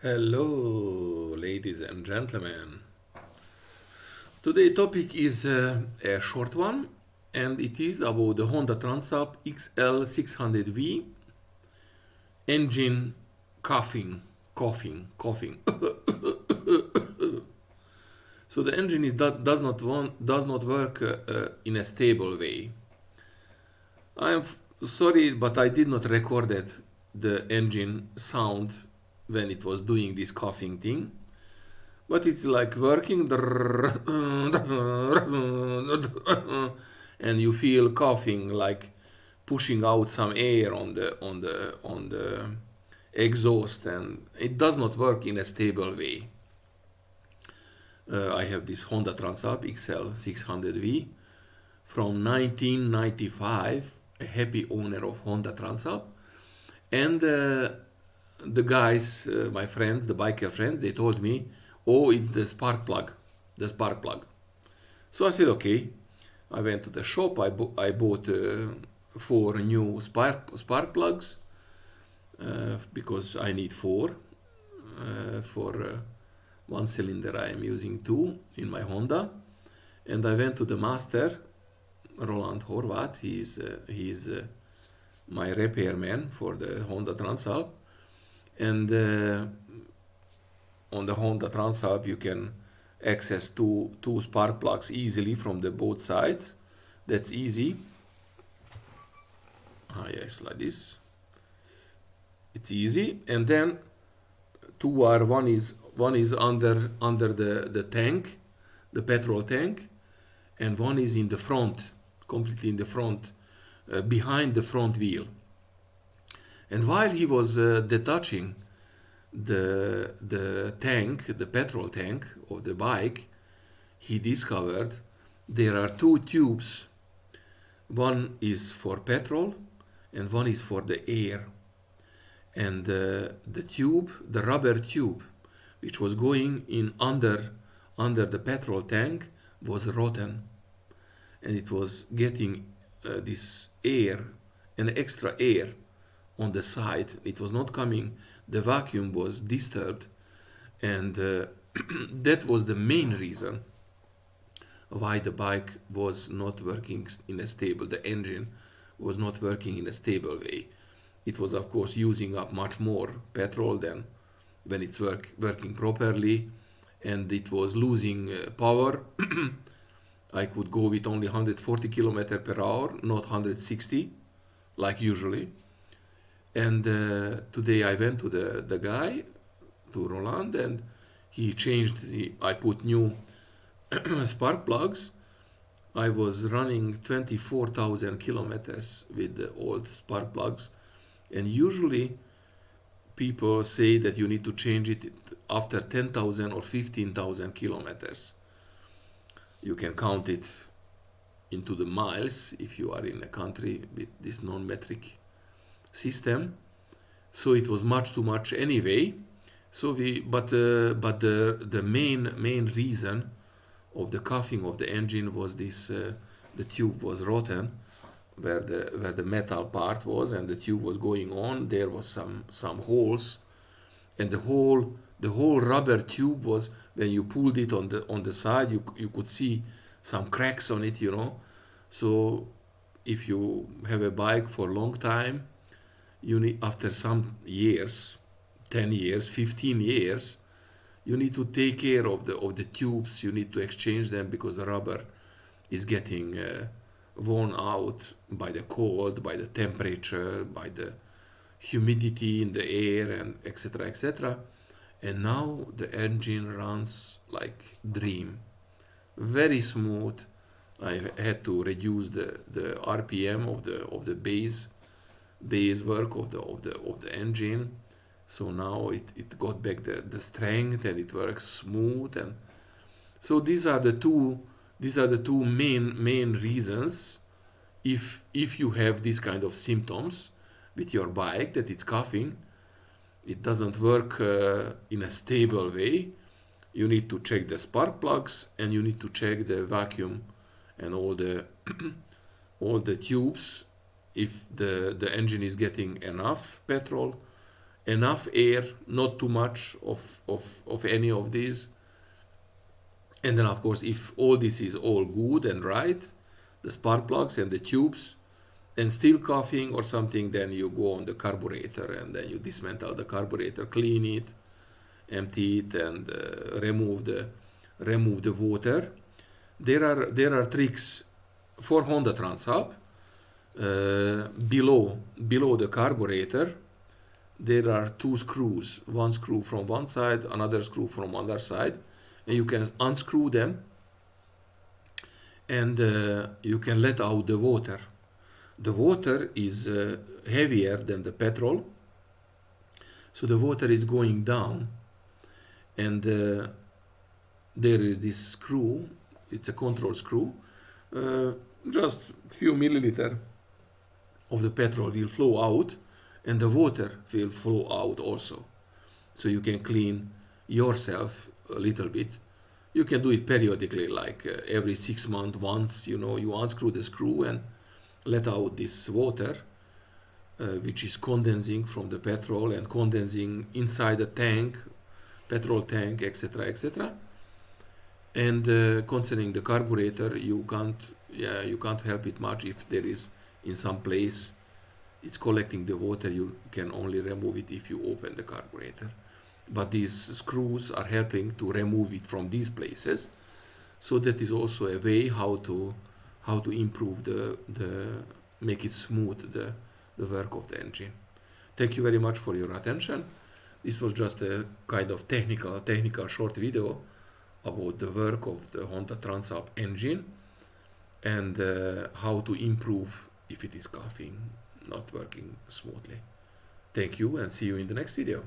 Hello, ladies and gentlemen. Today topic is a short one, and it is about the Honda Transalp XL600V engine coughing. So the engine does not work in a stable way. I am sorry, but I did not record the engine sound when it was doing this coughing thing. But it's like working and you feel coughing like pushing out some air on the exhaust, and it does not work in a stable way. I have this Honda Transalp XL600V from 1995, a happy owner of Honda Transalp. And the guys, my friends, the biker friends, they told me, oh, it's the spark plug. So I said, okay. I went to the shop. I bought 4 new spark plugs because I need 4 for one cylinder. I am using 2 in my Honda, and I went to the master, Roland Horvath. He's my repairman for the Honda Transalp, and on the Honda Transalp you can access two spark plugs easily from the both sides. That's easy. Yes, like this. It's easy, and then two are one is under the tank, the petrol tank, and one is in the front, completely in the front, behind the front wheel. And while he was detaching the tank, the petrol tank of the bike, he discovered there are 2 tubes. One is for petrol and one is for the air. And the tube, the rubber tube, which was going in under the petrol tank, was rotten, and it was getting this air, an extra air on the side. It was not coming. The vacuum was disturbed, and that was the main reason why the bike was not working in a stable. The engine was not working in a stable way. It was, of course, using up much more petrol than when it's working properly, and it was losing power. I could go with only 140 kilometers per hour, not 160 like usually. And today I went to the guy, to Roland, and he changed. I put new spark plugs. I was running 24,000 kilometers with the old spark plugs, and usually people say that you need to change it after 10,000 or 15,000 kilometers. You can count it into the miles if you are in a country with this non-metric system. So it was much too much anyway. So but the main reason of the coughing of the engine was this: the tube was rotten, where the metal part was, and the tube was going on. There was some holes, and the whole rubber tube was, when you pulled it on the side, you could see some cracks on it, So if you have a bike for a long time, you need, after some years, 10 years, 15 years, you need to take care of the tubes. You need to exchange them because the rubber is getting worn out by the cold, by the temperature, by the humidity in the air, and etc., etc. And now the engine runs like dream, very smooth. I had to reduce the RPM of the base work of the engine. So now it got back the strength, and it works smooth. And so these are the two main reasons. If you have this kind of symptoms with your bike, that it's coughing, it doesn't work in a stable way, you need to check the spark plugs, and you need to check the vacuum and all the all the tubes, if the engine is getting enough petrol enough air, not too much of any of these. And then of course, if all this is all good and right, the spark plugs and the tubes, and still coughing or something, then you go on the carburetor and then you dismantle the carburetor, clean it, empty it, and remove the water. There are tricks for Honda Transalp. Below the carburetor, there are two screws, one screw from one side, another screw from other side, and you can unscrew them, and you can let out the water. The water is heavier than the petrol, so the water is going down, and there is this screw. It's a control screw. Just few milliliter of the petrol will flow out, and the water will flow out also. So you can clean yourself a little bit. You can do it periodically, like every 6 months once. You unscrew the screw and let out this water, which is condensing from the petrol and condensing inside the tank, petrol tank, etc., etc. And concerning the carburetor, you can't help it much if there is in some place it's collecting the water. You can only remove it if you open the carburetor. But these screws are helping to remove it from these places. So that is also a way how to improve make it smooth the work of the engine. Thank you very much for your attention. This was just a kind of technical short video about the work of the Honda Transalp engine and how to improve if it is coughing, not working smoothly. Thank you, and see you in the next video.